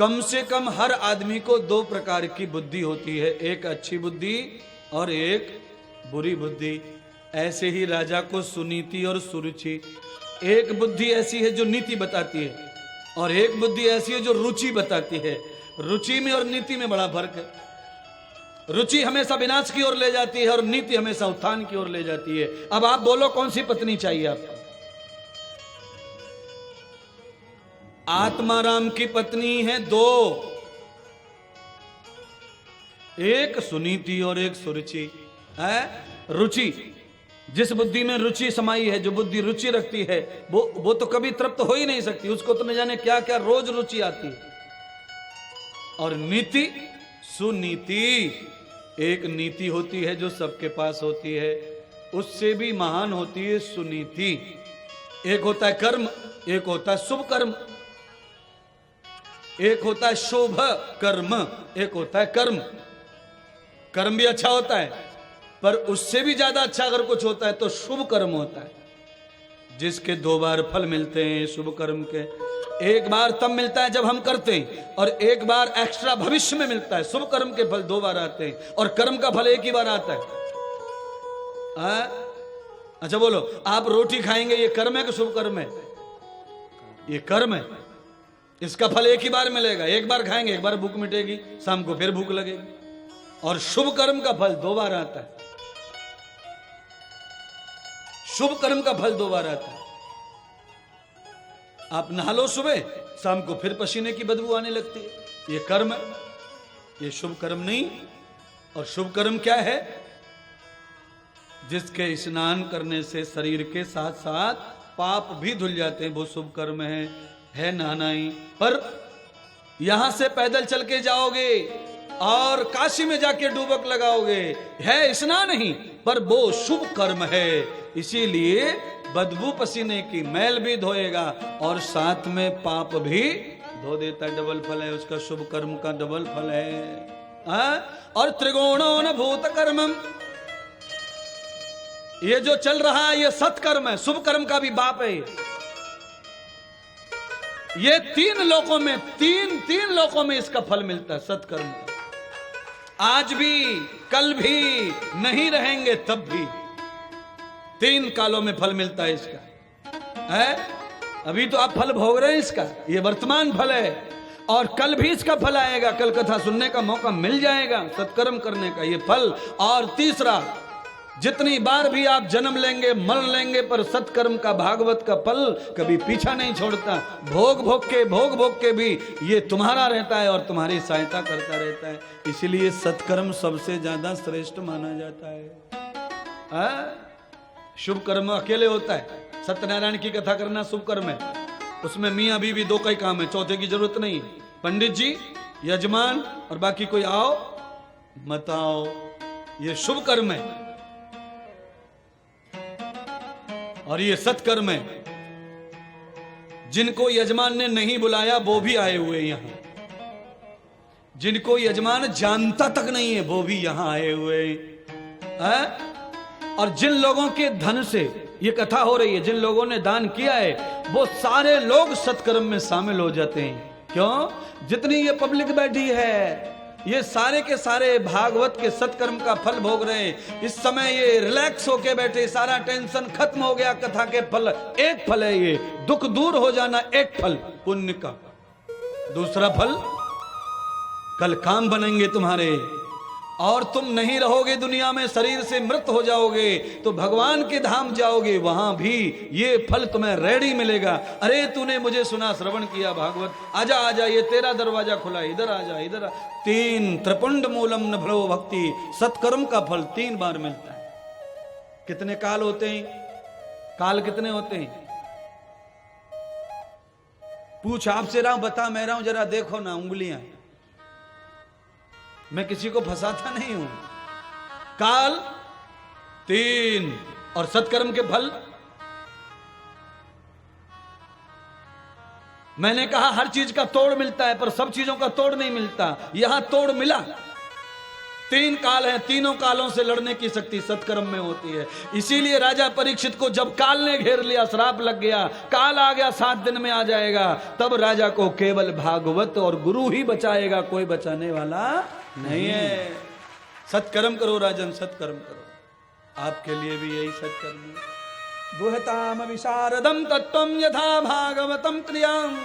कम से कम हर आदमी को दो प्रकार की बुद्धि होती है, एक अच्छी बुद्धि और एक बुरी बुद्धि। ऐसे ही राजा को सुनीति और सुरुचि, एक बुद्धि ऐसी है जो नीति बताती है और एक बुद्धि ऐसी है जो रुचि बताती है। रुचि में और नीति में बड़ा फर्क है। रुचि हमेशा विनाश की ओर ले जाती है और नीति हमेशा उत्थान की ओर ले जाती है। अब आप बोलो कौन सी पत्नी चाहिए आपको? आत्माराम की पत्नी है दो, एक सुनीति और एक सुरुचि है। रुचि, जिस बुद्धि में रुचि समाई है, जो बुद्धि रुचि रखती है, वो तो कभी तृप्त हो ही नहीं सकती, उसको तो न जाने क्या क्या रोज रुचि आती है। और नीति, सुनीति, एक नीति होती है जो सबके पास होती है, उससे भी महान होती है सुनीति। एक होता है कर्म, एक होता है शुभ कर्म, एक होता है शुभ कर्म, एक होता है कर्म। कर्म भी अच्छा होता है, पर उससे भी ज्यादा अच्छा अगर कुछ होता है तो शुभ कर्म होता है, जिसके दो बार फल मिलते हैं शुभ कर्म के। एक बार तब मिलता है जब हम करते हैं, और एक बार एक्स्ट्रा भविष्य में मिलता है। शुभ कर्म के फल दो बार आते हैं और कर्म का फल एक ही बार आता है। अच्छा बोलो, आप रोटी खाएंगे, ये कर्म है कि शुभ कर्म है? ये कर्म है। इसका फल एक ही बार मिलेगा, एक बार खाएंगे, एक बार भूख मिटेगी, शाम को फिर भूख लगेगी। और शुभ कर्म का फल दो बार आता है। शुभ कर्म का फल दो बार आता है। आप नहा लो सुबह, शाम को फिर पसीने की बदबू आने लगती है, ये कर्म है, ये शुभ कर्म नहीं। और शुभ कर्म क्या है? जिसके स्नान करने से शरीर के साथ साथ पाप भी धुल जाते हैं, वो शुभ कर्म है नहाना ही। पर यहां से पैदल चल के जाओगे और काशी में जाके डूबक लगाओगे, है स्नान नहीं, पर वो शुभ कर्म है। इसीलिए बदबू पसीने की मैल भी धोएगा और साथ में पाप भी धो देता है, डबल फल है उसका, शुभ कर्म का डबल फल है। और त्रिगुणो न भूत कर्मम, ये जो चल रहा है ये सत्कर्म है, शुभ कर्म का भी बाप है। ये तीन लोकों में, तीन लोकों में इसका फल मिलता है सत्कर्म का। आज भी, कल भी, नहीं रहेंगे तब भी, तीन कालों में फल मिलता है इसका। है अभी तो आप फल भोग रहे हैं इसका, ये वर्तमान फल है, और कल भी इसका फल आएगा, कल कथा सुनने का मौका मिल जाएगा सत्कर्म करने का, ये फल। और तीसरा, जितनी बार भी आप जन्म लेंगे मर लेंगे, पर सत्कर्म का, भागवत का फल कभी पीछा नहीं छोड़ता। भोग भोग के भी ये तुम्हारा रहता है और तुम्हारी सहायता करता रहता है। इसलिए सत्कर्म सबसे ज्यादा श्रेष्ठ माना जाता है। शुभ कर्म अकेले होता है, सत्यनारायण की कथा करना शुभ कर्म है, उसमें मियाँ बीवी दो का ही काम है, चौथे की जरूरत नहीं। पंडित जी, यजमान और बाकी कोई आओ मत आओ, ये शुभ कर्म है और ये सत्कर्म है। जिनको यजमान ने नहीं बुलाया वो भी आए हुए यहां, जिनको यजमान जानता तक नहीं है वो भी यहां आए हुए हैं। और जिन लोगों के धन से ये कथा हो रही है, जिन लोगों ने दान किया है, वो सारे लोग सत्कर्म में शामिल हो जाते हैं। क्यों? जितनी ये पब्लिक बैठी है, ये सारे के सारे भागवत के सत्कर्म का फल भोग रहे हैं। इस समय ये रिलैक्स होके बैठे, सारा टेंशन खत्म हो गया। कथा के फल, एक फल है ये, दुख दूर हो जाना, एक फल पुण्य का। दूसरा फल, कल काम बनेंगे तुम्हारे और तुम नहीं रहोगे दुनिया में, शरीर से मृत हो जाओगे तो भगवान के धाम जाओगे, वहां भी ये फल तुम्हें रेडी मिलेगा। अरे तूने मुझे सुना, श्रवण किया भागवत, आजा आजा, ये तेरा दरवाजा खुला, इधर आजा, इधर आ। तीन त्रिपुंड मूलम न भलो भक्ति, सत्कर्म का फल 3 बार मिलता है। कितने काल होते हैं? काल कितने होते हैं? पूछ, आपसे रहा हूं, बता मैं रहा हूं, जरा देखो ना उंगलियां, मैं किसी को फंसाता नहीं हूं। काल 3 और सत्कर्म के फल, मैंने कहा हर चीज का तोड़ मिलता है, पर सब चीजों का तोड़ नहीं मिलता। यहां तोड़ मिला, तीन काल हैं, तीनों कालों से लड़ने की शक्ति सत्कर्म में होती है। इसीलिए राजा परीक्षित को जब काल ने घेर लिया, श्राप लग गया, काल आ गया 7 दिन में आ जाएगा, तब राजा को केवल भागवत और गुरु ही बचाएगा, कोई बचाने वाला नहीं है। सत्कर्म करो राजन, सत्कर्म करो, आपके लिए भी यही सत्कर्म है। गुहताम विशारदम तत्वम यथा भागवतम क्रियाम